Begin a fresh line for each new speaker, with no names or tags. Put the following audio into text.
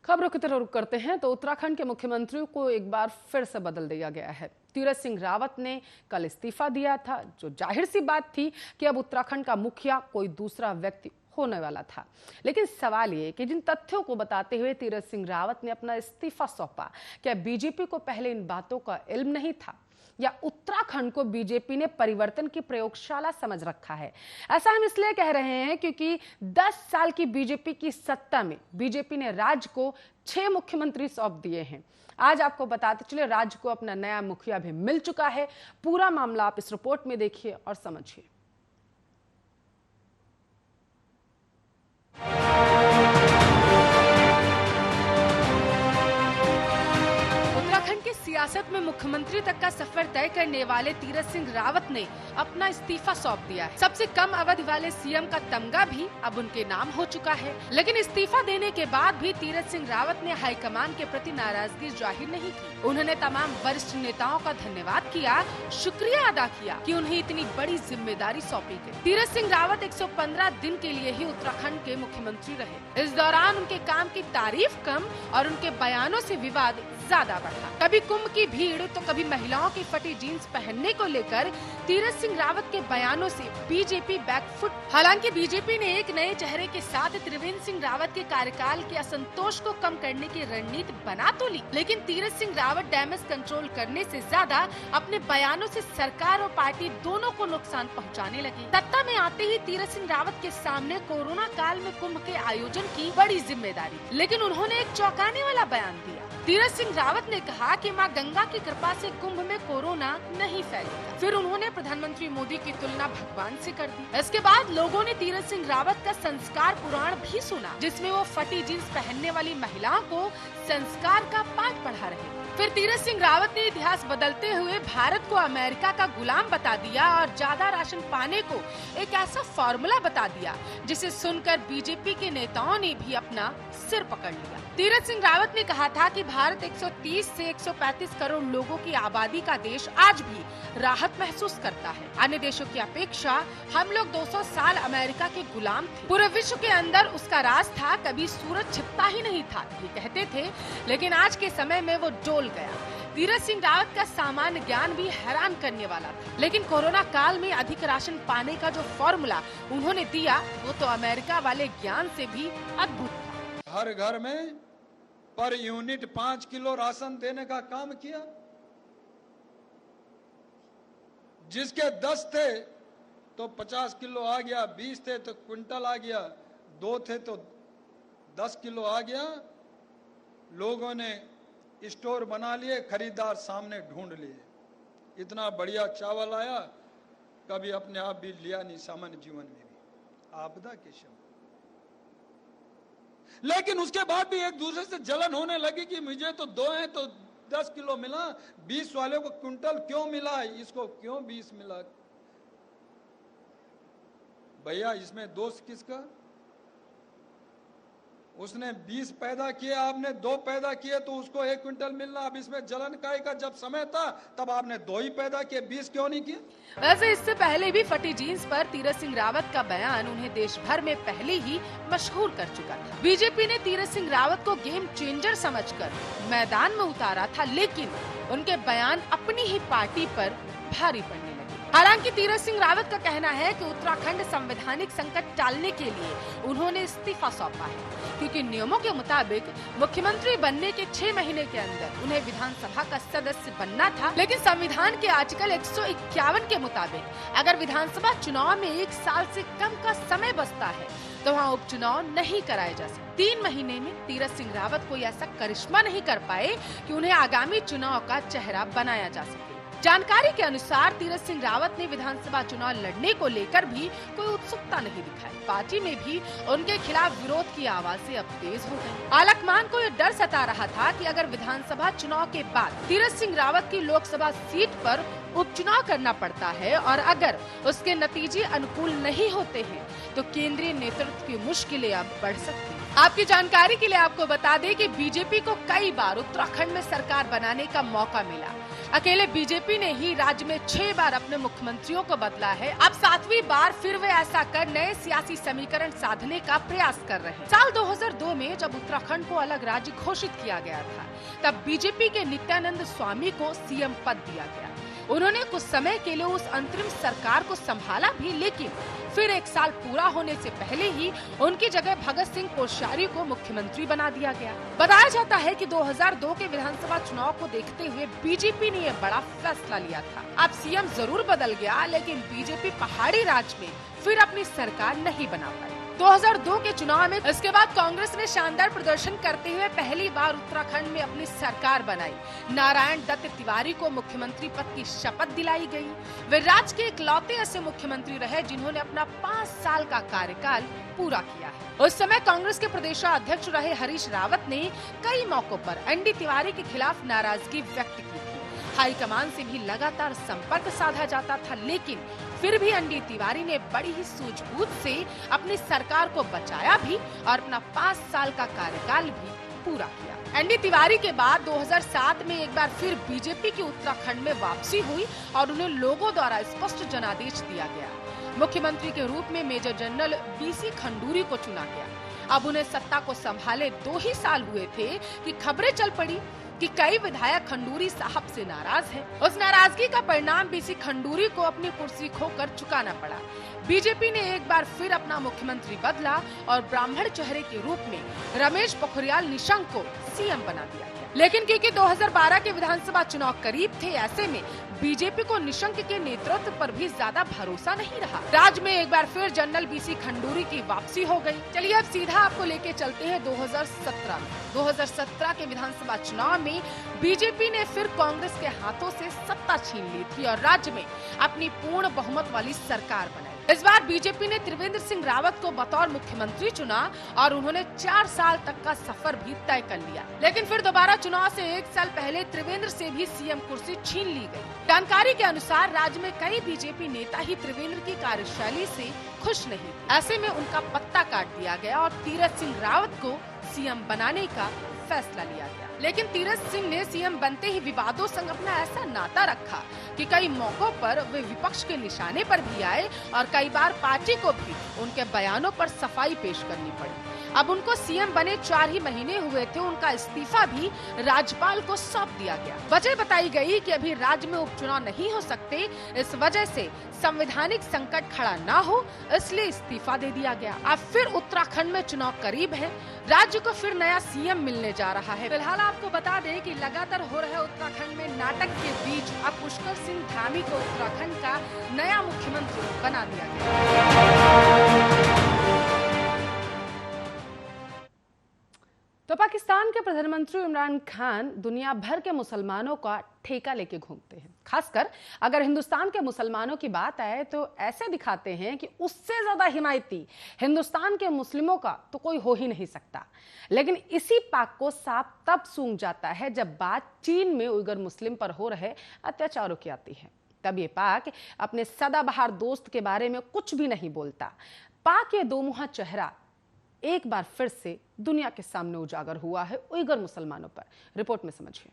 खबरों की तरफ रुख करते हैं तो उत्तराखंड के मुख्यमंत्री को एक बार फिर से बदल दिया गया है। तीरथ सिंह रावत ने कल इस्तीफा दिया था, जो जाहिर सी बात थी कि अब उत्तराखंड का मुखिया कोई दूसरा व्यक्ति होने वाला था। लेकिन सवाल ये कि जिन तथ्यों को बताते हुए तीरथ सिंह रावत ने अपना इस्तीफा सौंपा, क्या बीजेपी को पहले इन बातों का इल्म नहीं था या उत्तराखंड को बीजेपी ने परिवर्तन की प्रयोगशाला समझ रखा है? ऐसा हम इसलिए कह रहे हैं क्योंकि 10 साल की बीजेपी की सत्ता में बीजेपी ने राज्य को 6 मुख्यमंत्री सौंप दिए हैं। आज आपको बताते चले, राज्य को अपना नया मुखिया भी मिल चुका है। पूरा मामला आप इस रिपोर्ट में देखिए और समझिए। सियासत में मुख्यमंत्री तक का सफर तय करने वाले तीरथ सिंह रावत ने अपना इस्तीफा सौंप दिया है। सबसे कम अवधि वाले सीएम का तमगा भी अब उनके नाम हो चुका है। लेकिन इस्तीफा देने के बाद भी तीरथ सिंह रावत ने हाईकमान के प्रति नाराजगी जाहिर नहीं की। उन्होंने तमाम वरिष्ठ नेताओं का धन्यवाद किया, शुक्रिया अदा किया कि उन्हें इतनी बड़ी जिम्मेदारी सौंपी गई। तीरथ सिंह रावत 115 दिन के लिए ही उत्तराखंड के मुख्यमंत्री रहे। इस दौरान उनके काम की तारीफ कम और उनके बयानों से विवाद ज्यादा बढ़ा। कभी कुंभ की भीड़ तो कभी महिलाओं की फटी जीन्स पहनने को लेकर तीरथ सिंह रावत के बयानों से बीजेपी बैकफुट। हालांकि बीजेपी ने एक नए चेहरे के साथ त्रिवेंद्र सिंह रावत के कार्यकाल के असंतोष को कम करने की रणनीति बना तो ली, लेकिन तीरथ सिंह रावत डैमेज कंट्रोल करने से ज्यादा अपने बयानों से सरकार और पार्टी दोनों को नुकसान पहुंचाने लगी। सत्ता में आते ही तीरथ सिंह रावत के सामने कोरोना काल में कुंभ के आयोजन की बड़ी जिम्मेदारी, लेकिन उन्होंने एक चौंकाने वाला बयान दिया। तीरथ सिंह रावत ने कहा कि मां गंगा की कृपा से कुंभ में कोरोना नहीं फैलेगा। फिर उन्होंने प्रधानमंत्री मोदी की तुलना भगवान से कर दी। इसके बाद लोगों ने तीरथ सिंह रावत का संस्कार पुराण भी सुना, जिसमें वो फटी जींस पहनने वाली महिलाओं को संस्कार का पाठ पढ़ा रहे। फिर तीरथ सिंह रावत ने इतिहास बदलते हुए भारत को अमेरिका का गुलाम बता दिया और ज्यादा राशन पाने को एक ऐसा फॉर्मूला बता दिया जिसे सुनकर बीजेपी के नेताओं ने भी अपना सिर पकड़ लिया। तीरथ सिंह रावत ने कहा था कि भारत 130 से 135 करोड़ लोगों की आबादी का देश आज भी राहत महसूस करता है। अन्य देशों की अपेक्षा हम लोग 200 साल अमेरिका के गुलाम थे। पूरे विश्व के अंदर उसका राज था, कभी सूरज छिपता ही नहीं था, ये कहते थे, लेकिन आज के समय में वो डोल गया। तीरथ सिंह रावत का सामान्य ज्ञान भी हैरान करने वाला था, लेकिन कोरोना काल में अधिक राशन पाने का जो फॉर्मूला उन्होंने दिया वो तो अमेरिका वाले ज्ञान से भी अद्भुत था।
हर घर में पर यूनिट 5 किलो राशन देने का काम किया। जिसके 10 थे तो 50 किलो आ गया, 20 थे तो क्विंटल आ गया, 2 थे तो 10 किलो आ गया। लोगों ने स्टोर बना लिए, खरीदार सामने ढूंढ लिए। इतना बढ़िया चावल आया, कभी अपने आप भी लिया नहीं सामान्य जीवन में भी, आपदा के समय। लेकिन उसके बाद भी एक दूसरे से जलन होने लगी कि मुझे तो 2 हैं तो 10 किलो मिला, 20 वाले को क्विंटल क्यों मिला, इसको क्यों 20 मिला। भैया इसमें दोष किसका? उसने 20 पैदा किए, आपने 2 पैदा किए तो उसको 1 क्विंटल मिलना। अब इसमें जलन काय का जब समय था तब आपने 2 ही पैदा किए, 20 क्यों नहीं किए?
वैसे इससे पहले भी फटी जीन्स पर तीरथ सिंह रावत का बयान उन्हें देश भर में पहले ही मशहूर कर चुका था। बीजेपी ने तीरथ सिंह रावत को गेम चेंजर समझकर मैदान में उतारा था, लेकिन उनके बयान अपनी ही पार्टी पर भारी पड़ने लगे। हालांकि तीरथ सिंह रावत का कहना है कि उत्तराखंड संवैधानिक संकट टालने के लिए उन्होंने इस्तीफा सौंपा है, क्योंकि नियमों के मुताबिक मुख्यमंत्री बनने के 6 महीने के अंदर उन्हें विधानसभा का सदस्य बनना था। लेकिन संविधान के आर्टिकल 151 के मुताबिक अगर विधानसभा चुनाव में 1 साल से कम का समय बचता है तो वहाँ उपचुनाव नहीं कराए जा सकते। 3 महीने में तीरथ सिंह रावत कोई ऐसा करिश्मा नहीं कर पाए कि उन्हें आगामी चुनाव का चेहरा बनाया जा सके। जानकारी के अनुसार तीरथ सिंह रावत ने विधानसभा चुनाव लड़ने को लेकर भी कोई उत्सुकता नहीं दिखाई। पार्टी में भी उनके खिलाफ विरोध की आवाजें अब तेज हो गई। आलकमान को यह डर सता रहा था कि अगर विधानसभा चुनाव के बाद तीरथ सिंह रावत की लोकसभा सीट पर उपचुनाव करना पड़ता है और अगर उसके नतीजे अनुकूल नहीं होते हैं तो केंद्रीय नेतृत्व की मुश्किलें अब बढ़ सकती हैं। आपकी जानकारी के लिए आपको बता दें कि बीजेपी को कई बार उत्तराखंड में सरकार बनाने का मौका मिला। अकेले बीजेपी ने ही राज्य में 6 बार अपने मुख्यमंत्रियों को बदला है। अब 7वीं बार फिर वे ऐसा कर नए सियासी समीकरण साधने का प्रयास कर रहे हैं। साल 2002 में जब उत्तराखंड को अलग राज्य घोषित किया गया था, तब बीजेपी के नित्यानंद स्वामी को सीएम पद दिया गया। उन्होंने कुछ समय के लिए उस अंतरिम सरकार को संभाला भी, लेकिन फिर 1 साल पूरा होने से पहले ही उनकी जगह भगत सिंह कोश्यारी को मुख्यमंत्री बना दिया गया। बताया जाता है कि 2002 के विधानसभा चुनाव को देखते हुए बीजेपी ने यह बड़ा फैसला लिया था। अब सीएम जरूर बदल गया, लेकिन बीजेपी पहाड़ी राज्य में फिर अपनी सरकार नहीं बना पाई। 2002 के चुनाव में इसके बाद कांग्रेस ने शानदार प्रदर्शन करते हुए पहली बार उत्तराखंड में अपनी सरकार बनाई। नारायण दत्त तिवारी को मुख्यमंत्री पद की शपथ दिलाई गई। वे राज्य के इकलौते ऐसे मुख्यमंत्री रहे जिन्होंने अपना 5 साल का कार्यकाल पूरा किया है। उस समय कांग्रेस के प्रदेशाध्यक्ष रहे हरीश रावत ने कई मौकों पर एनडी तिवारी के खिलाफ नाराजगी व्यक्त की थी। हाईकमान से भी लगातार संपर्क साधा जाता था, लेकिन फिर भी एनडी तिवारी ने बड़ी ही सूझबूझ से अपनी सरकार को बचाया भी और अपना 5 साल का कार्यकाल भी पूरा किया। एनडी तिवारी के बाद 2007 में एक बार फिर बीजेपी की उत्तराखंड में वापसी हुई और उन्हें लोगों द्वारा स्पष्ट जनादेश दिया गया। मुख्यमंत्री के रूप में मेजर जनरल बीसी खंडूरी को चुना गया। अब उन्हें सत्ता को संभाले 2 ही साल हुए थे कि खबरें चल पड़ी कि कई विधायक खंडूरी साहब से नाराज हैं। उस नाराजगी का परिणाम बीसी खंडूरी को अपनी कुर्सी खोकर चुकाना पड़ा। बीजेपी ने एक बार फिर अपना मुख्यमंत्री बदला और ब्राह्मण चेहरे के रूप में रमेश पोखरियाल निशंक को सीएम बना दिया गया। लेकिन क्योंकि 2012 के विधानसभा चुनाव करीब थे, ऐसे में बीजेपी को निशंक के नेतृत्व पर भी ज्यादा भरोसा नहीं रहा। राज्य में एक बार फिर जनरल बीसी खंडूरी की वापसी हो गई। चलिए अब सीधा आपको लेके चलते हैं 2017 में। 2017 के विधानसभा चुनाव में बीजेपी ने फिर कांग्रेस के हाथों से सत्ता छीन ली थी और राज्य में अपनी पूर्ण बहुमत वाली सरकार बनाई। इस बार बीजेपी ने त्रिवेंद्र सिंह रावत को बतौर मुख्यमंत्री चुना और उन्होंने 4 साल तक का सफर भी तय कर लिया। लेकिन फिर दोबारा चुनाव से 1 साल पहले त्रिवेंद्र से भी सीएम कुर्सी छीन ली गई। जानकारी के अनुसार राज्य में कई बीजेपी नेता ही त्रिवेंद्र की कार्यशैली से खुश नहीं। ऐसे में उनका पत्ता काट दिया गया और तीरथ सिंह रावत को सीएम बनाने का फैसला लिया गया। लेकिन तीरथ सिंह ने सीएम बनते ही विवादों संग अपना ऐसा नाता रखा कि कई मौकों पर वे विपक्ष के निशाने पर भी आए और कई बार पार्टी को भी उनके बयानों पर सफाई पेश करनी पड़ी। अब उनको सीएम बने 4 ही महीने हुए थे, उनका इस्तीफा भी राज्यपाल को सौंप दिया गया। वजह बताई गई कि अभी राज्य में उपचुनाव नहीं हो सकते, इस वजह से संवैधानिक संकट खड़ा ना हो, इसलिए इस्तीफा दे दिया गया। अब फिर उत्तराखंड में चुनाव करीब है, राज्य को फिर नया सीएम मिलने जा रहा है। फिलहाल आपको बता दें कि लगातार हो रहे उत्तराखंड में नाटक के बीच अब पुष्कर सिंह धामी को उत्तराखंड का नया मुख्यमंत्री बना दिया गया। तो पाकिस्तान के प्रधानमंत्री इमरान खान दुनिया भर के मुसलमानों का ठेका लेके घूमते हैं। खासकर अगर हिंदुस्तान के मुसलमानों की बात आए तो ऐसे दिखाते हैं कि उससे ज्यादा हिमायती हिंदुस्तान के मुस्लिमों का तो कोई हो ही नहीं सकता। लेकिन इसी पाक को सांप तब सूंघ जाता है जब बात चीन में उइगर मुस्लिम पर हो रहे अत्याचारों की आती है। तब ये पाक अपने सदाबहार दोस्त के बारे में कुछ भी नहीं बोलता। पाक ये दोमुहा चेहरा एक बार फिर से दुनिया के सामने उजागर हुआ है उइगर मुसलमानों पर। रिपोर्ट में समझिए।